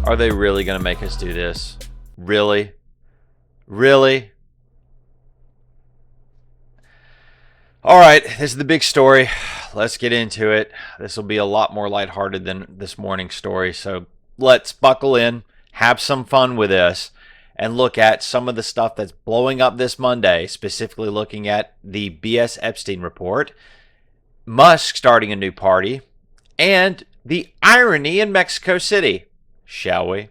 Are they really going to make us do this? Really? Really? All right, this is the big story. Let's get into it. This will be a lot more lighthearted than this morning's story. So let's buckle in, have some fun with this, and look at some of the stuff that's blowing up this Monday, specifically looking at the BS Epstein report, Musk starting a new party, and the irony in Mexico City, shall we?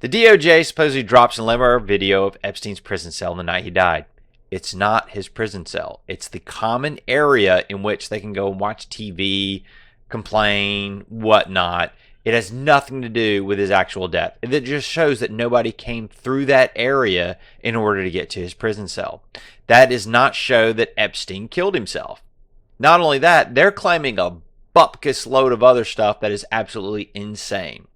The DOJ supposedly drops an 11-hour video of Epstein's prison cell the night he died. It's not his prison cell. It's the common area in which they can go and watch TV, complain, whatnot. It has nothing to do with his actual death. It just shows that nobody came through that area in order to get to his prison cell. That does not show that Epstein killed himself. Not only that, they're claiming a bupkis load of other stuff that is absolutely insane.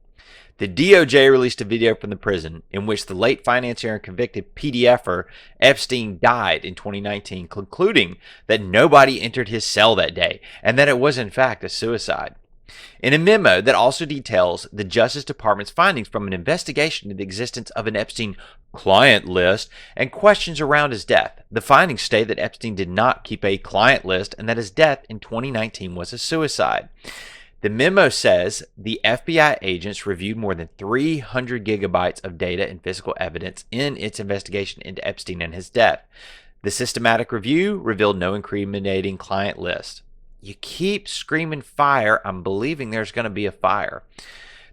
The DOJ released a video from the prison in which the late financier and convicted PDFer Epstein died in 2019, concluding that nobody entered his cell that day and that it was in fact a suicide. In a memo that also details the Justice Department's findings from an investigation into the existence of an Epstein client list and questions around his death, the findings state that Epstein did not keep a client list and that his death in 2019 was a suicide. The memo says the FBI agents reviewed more than 300 gigabytes of data and physical evidence in its investigation into Epstein and his death. The systematic review revealed no incriminating client list. You keep screaming fire. I'm believing there's going to be a fire.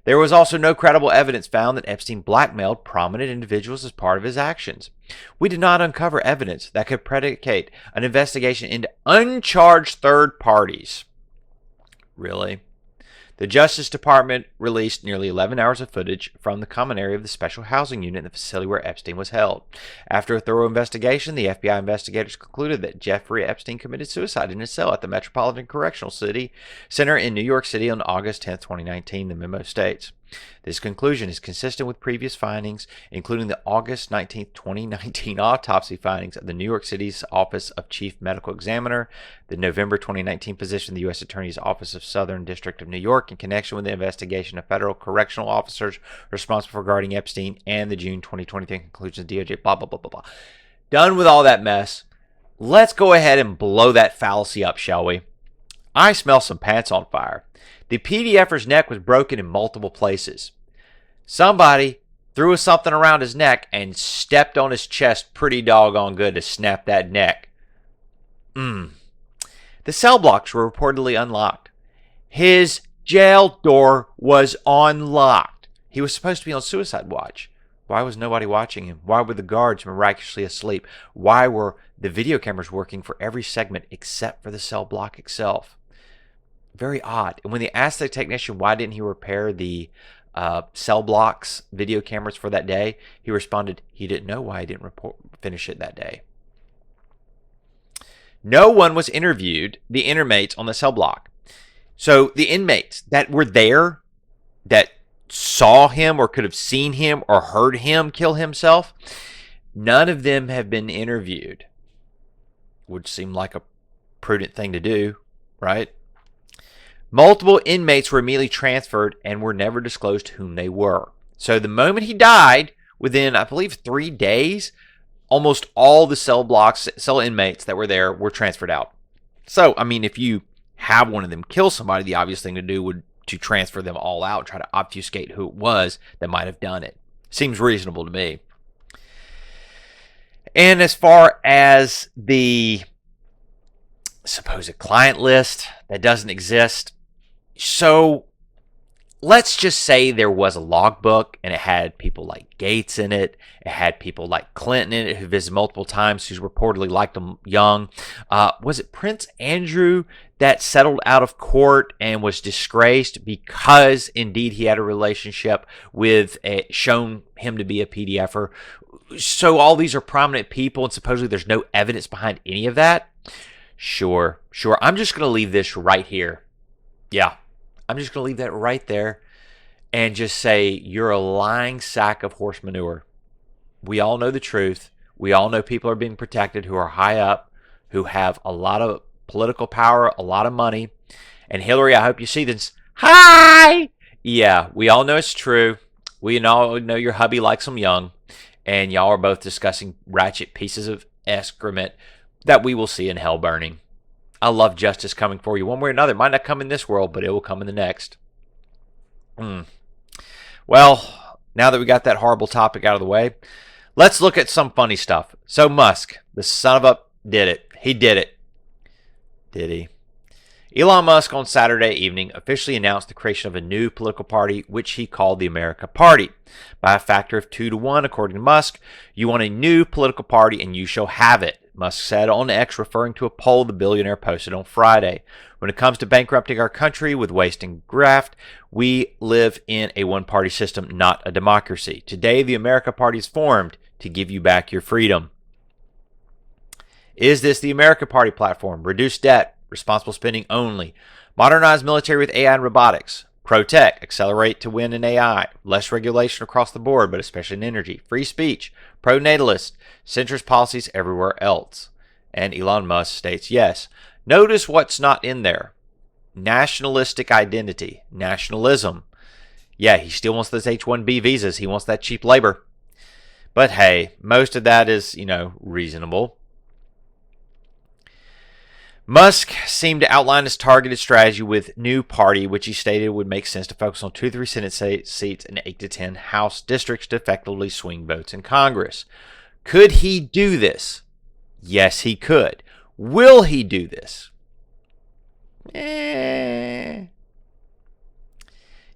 There was also no credible evidence found that Epstein blackmailed prominent individuals as part of his actions. We did not uncover evidence that could predicate an investigation into uncharged third parties. Really? The Justice Department released nearly 11 hours of footage from the common area of the special housing unit in the facility where Epstein was held. After a thorough investigation, the FBI investigators concluded that Jeffrey Epstein committed suicide in his cell at the Metropolitan Correctional Center in New York City on August 10, 2019, the memo states. This conclusion is consistent with previous findings, including the August 19, 2019 autopsy findings of the New York City's Office of Chief Medical Examiner, the November 2019 position of the U.S. Attorney's Office of Southern District of New York in connection with the investigation of federal correctional officers responsible for guarding Epstein, and the June 2023 conclusions of DOJ, blah, blah, blah, blah, blah. Done with all that mess. Let's go ahead and blow that fallacy up, shall we? I smell some pants on fire. The PDFer's neck was broken in multiple places. Somebody threw something around his neck and stepped on his chest pretty doggone good to snap that neck. The cell blocks were reportedly unlocked. His jail door was unlocked. He was supposed to be on suicide watch. Why was nobody watching him? Why were the guards miraculously asleep? Why were the video cameras working for every segment except for the cell block itself? Very odd. And when they asked the technician why didn't he repair the cell blocks video cameras for that day, he responded he didn't know why he didn't finish it that day. No one was interviewed, the inmates on the cell block. So the inmates that were there, that saw him or could have seen him or heard him kill himself, none of them have been interviewed. Would seem like a prudent thing to do, right? Multiple inmates were immediately transferred and were never disclosed whom they were. So the moment he died, within, I believe, 3 days, almost all the cell inmates that were there were transferred out. So, I mean, if you have one of them kill somebody, the obvious thing to do would to transfer them all out, try to obfuscate who it was that might have done it. Seems reasonable to me. And as far as the supposed client list that doesn't exist, so let's just say there was a logbook and it had people like Gates in it. It had people like Clinton in it who visited multiple times, who's reportedly liked him young. Was it Prince Andrew that settled out of court and was disgraced because indeed he had a relationship with shown him to be a PDFer? So all these are prominent people and supposedly there's no evidence behind any of that? Sure. I'm just going to leave this right here. Yeah, I'm just going to leave that right there and just say you're a lying sack of horse manure. We all know the truth. We all know people are being protected who are high up, who have a lot of political power, a lot of money. And Hillary, I hope you see this. Hi! Yeah, we all know it's true. We all know your hubby likes them young, and y'all are both discussing ratchet pieces of excrement that we will see in hell burning. I love justice coming for you one way or another. It might not come in this world, but it will come in the next. Well, now that we got that horrible topic out of the way, let's look at some funny stuff. So Musk, the son of a, did it. He did it. Did he? Elon Musk on Saturday evening officially announced the creation of a new political party, which he called the America Party. By a factor of 2-1, according to Musk, you want a new political party and you shall have it, Musk said on X, referring to a poll the billionaire posted on Friday. When it comes to bankrupting our country with waste and graft, we live in a one-party system, not a democracy. Today, the America Party is formed to give you back your freedom. Is this the America Party platform? Reduce debt. Responsible spending only. Modernize military with AI and robotics. Pro-tech. Accelerate to win in AI. Less regulation across the board, but especially in energy. Free speech. Pro-natalist. Centrist policies everywhere else. And Elon Musk states yes. Notice what's not in there. Nationalistic identity. Nationalism. Yeah, he still wants those H-1B visas. He wants that cheap labor. But hey, most of that is, reasonable. Musk seemed to outline his targeted strategy with new party, which he stated would make sense to focus on 2 to 3 Senate seats and 8 to 10 House districts to effectively swing votes in Congress. Could he do this? Yes, he could. Will he do this?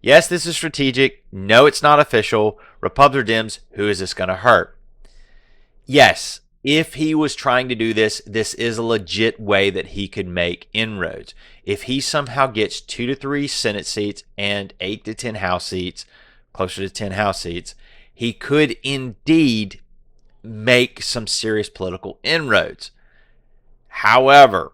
Yes, this is strategic. No, it's not official. Republican Dems, who is this going to hurt? Yes. If he was trying to do this, this is a legit way that he could make inroads. If he somehow gets 2 to 3 Senate seats and 8 to 10 House seats, closer to 10 House seats, he could indeed make some serious political inroads. However,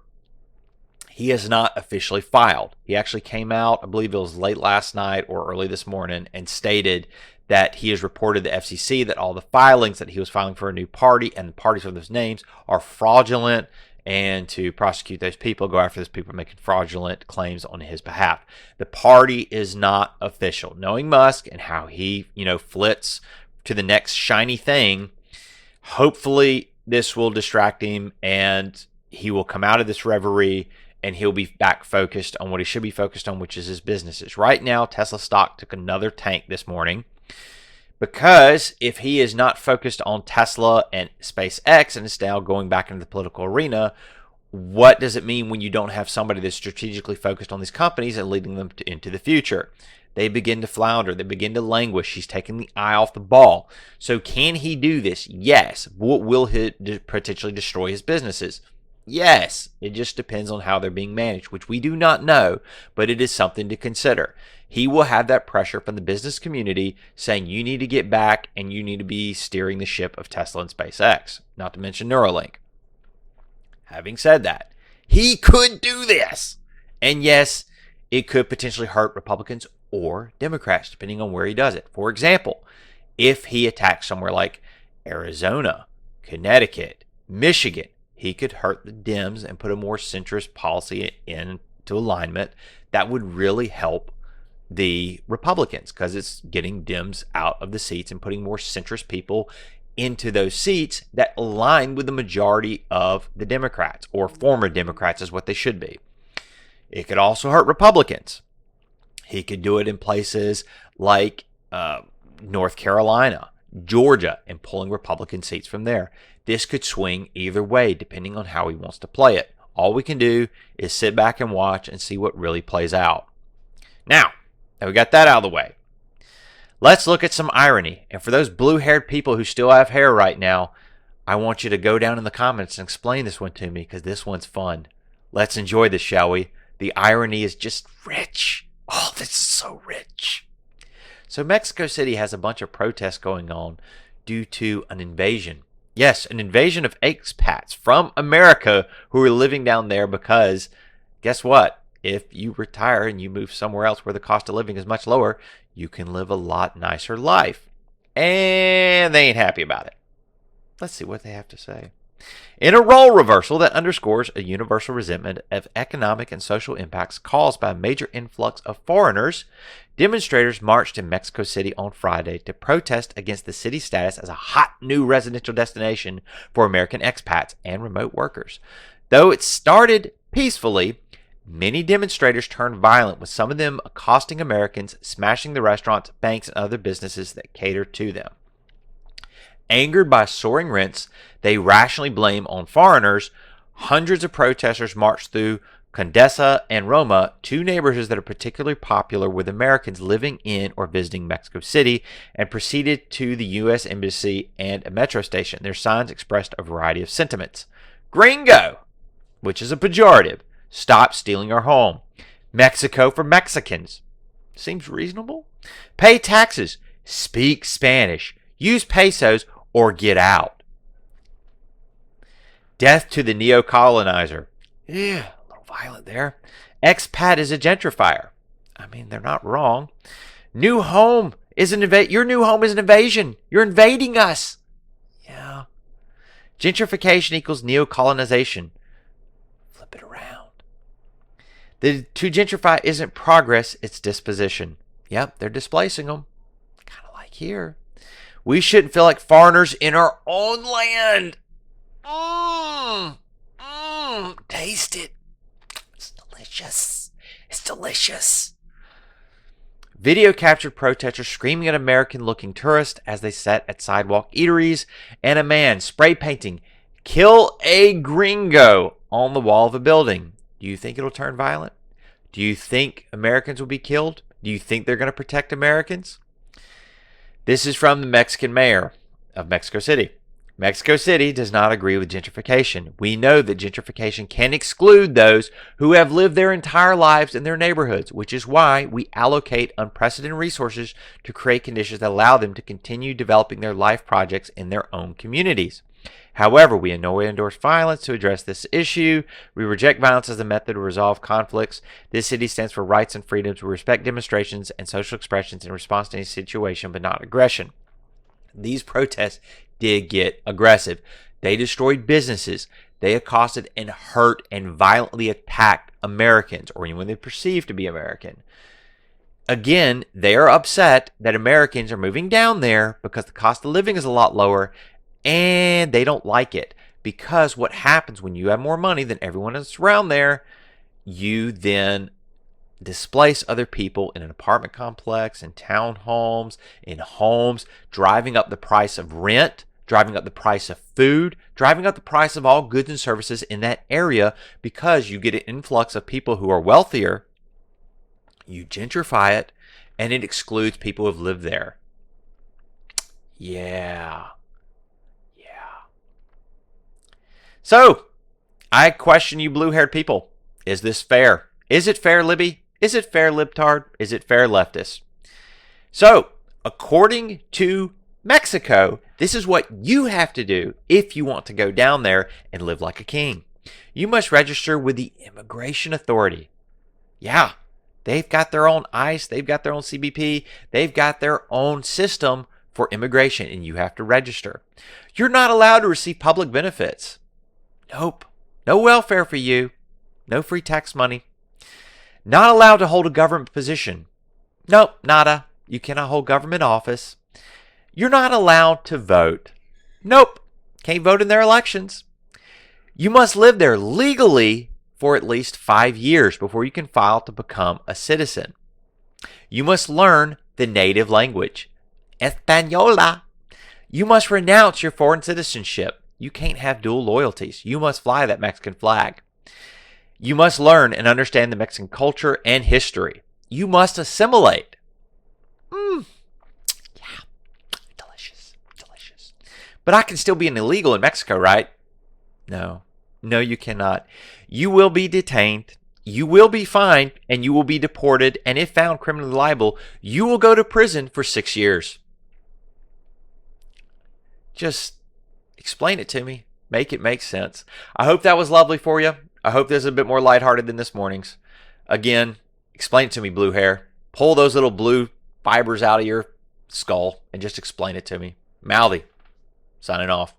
he has not officially filed. He actually came out, I believe it was late last night or early this morning, and stated that he has reported to the FCC that all the filings that he was filing for a new party and the parties for those names are fraudulent, and to prosecute those people, go after those people making fraudulent claims on his behalf. The party is not official. Knowing Musk and how he, flits to the next shiny thing, hopefully this will distract him and he will come out of this reverie and he'll be back focused on what he should be focused on, which is his businesses. Right now, Tesla stock took another tank this morning. Because if he is not focused on Tesla and SpaceX and is now going back into the political arena, what does it mean when you don't have somebody that's strategically focused on these companies and leading them into the future? They begin to flounder. They begin to languish. He's taking the eye off the ball. So can he do this? Yes. Will he potentially destroy his businesses? Yes. It just depends on how they're being managed, which we do not know, but it is something to consider. He will have that pressure from the business community saying you need to get back and you need to be steering the ship of Tesla and SpaceX, not to mention Neuralink. Having said that, he could do this. And yes, it could potentially hurt Republicans or Democrats, depending on where he does it. For example, if he attacks somewhere like Arizona, Connecticut, Michigan, he could hurt the Dems and put a more centrist policy into alignment that would really help the Republicans, because it's getting Dems out of the seats and putting more centrist people into those seats that align with the majority of the Democrats, or former Democrats is what they should be. It could also hurt Republicans. He could do it in places like North Carolina, Georgia, and pulling Republican seats from there. This could swing either way depending on how he wants to play it. All we can do is sit back and watch and see what really plays out. Now we got that out of the way. Let's look at some irony. And for those blue-haired people who still have hair right now, I want you to go down in the comments and explain this one to me, because this one's fun. Let's enjoy this, shall we? The irony is just rich. Oh, this is so rich. So Mexico City has a bunch of protests going on due to an invasion. Yes, an invasion of expats from America who are living down there because, guess what? If you retire and you move somewhere else where the cost of living is much lower, you can live a lot nicer life. And they ain't happy about it. Let's see what they have to say. In a role reversal that underscores a universal resentment of economic and social impacts caused by a major influx of foreigners, demonstrators marched in Mexico City on Friday to protest against the city's status as a hot new residential destination for American expats and remote workers. Though it started peacefully, many demonstrators turned violent, with some of them accosting Americans, smashing the restaurants, banks, and other businesses that cater to them. Angered by soaring rents they rationally blame on foreigners, hundreds of protesters marched through Condesa and Roma, two neighborhoods that are particularly popular with Americans living in or visiting Mexico City, and proceeded to the U.S. Embassy and a metro station. Their signs expressed a variety of sentiments. Gringo, which is a pejorative. Stop stealing our home. Mexico for Mexicans. Seems reasonable. Pay taxes. Speak Spanish. Use pesos or get out. Death to the neo-colonizer. Yeah, a little violent there. Expat is a gentrifier. I mean, they're not wrong. New home is your new home is an invasion. You're invading us. Yeah. Gentrification equals neo-colonization. Flip it around. To gentrify isn't progress, it's disposition. Yep, they're displacing them. Kind of like here. We shouldn't feel like foreigners in our own land. Taste it. It's delicious. It's delicious. Video captured protesters screaming at American-looking tourists as they sat at sidewalk eateries, and a man spray painting, "Kill a gringo," on the wall of a building. Do you think it'll turn violent? Do you think Americans will be killed? Do you think they're going to protect Americans? This is from the Mexican mayor of Mexico City. Mexico City does not agree with gentrification. We know that gentrification can exclude those who have lived their entire lives in their neighborhoods, which is why we allocate unprecedented resources to create conditions that allow them to continue developing their life projects in their own communities. However, we in no way endorse violence to address this issue. We reject violence as a method to resolve conflicts. This city stands for rights and freedoms. We respect demonstrations and social expressions in response to any situation, but not aggression. These protests did get aggressive. They destroyed businesses. They accosted and hurt and violently attacked Americans, or anyone they perceive to be American. Again, they are upset that Americans are moving down there because the cost of living is a lot lower, and they don't like it, because what happens when you have more money than everyone else around there, you then displace other people in an apartment complex, in townhomes, in homes, driving up the price of rent, driving up the price of food, driving up the price of all goods and services in that area, because you get an influx of people who are wealthier. You gentrify it, and it excludes people who have lived there. Yeah. So, I question you blue-haired people. Is this fair? Is it fair, Libby? Is it fair, libtard? Is it fair, leftist? So, according to Mexico, this is what you have to do if you want to go down there and live like a king. You must register with the Immigration Authority. Yeah, they've got their own ICE, they've got their own CBP, they've got their own system for immigration, and you have to register. You're not allowed to receive public benefits. Nope. No welfare for you. No free tax money. Not allowed to hold a government position. Nope, nada. You cannot hold government office. You're not allowed to vote. Nope. Can't vote in their elections. You must live there legally for at least 5 years before you can file to become a citizen. You must learn the native language, Española. You must renounce your foreign citizenship. You can't have dual loyalties. You must fly that Mexican flag. You must learn and understand the Mexican culture and history. You must assimilate. Yeah, delicious, delicious. But I can still be an illegal in Mexico, right? No, you cannot. You will be detained. You will be fined, and you will be deported. And if found criminally liable, you will go to prison for 6 years. Just explain it to me. Make it make sense. I hope that was lovely for you. I hope this is a bit more lighthearted than this morning's. Again, explain it to me, blue hair. Pull those little blue fibers out of your skull and just explain it to me. Mouthy, signing off.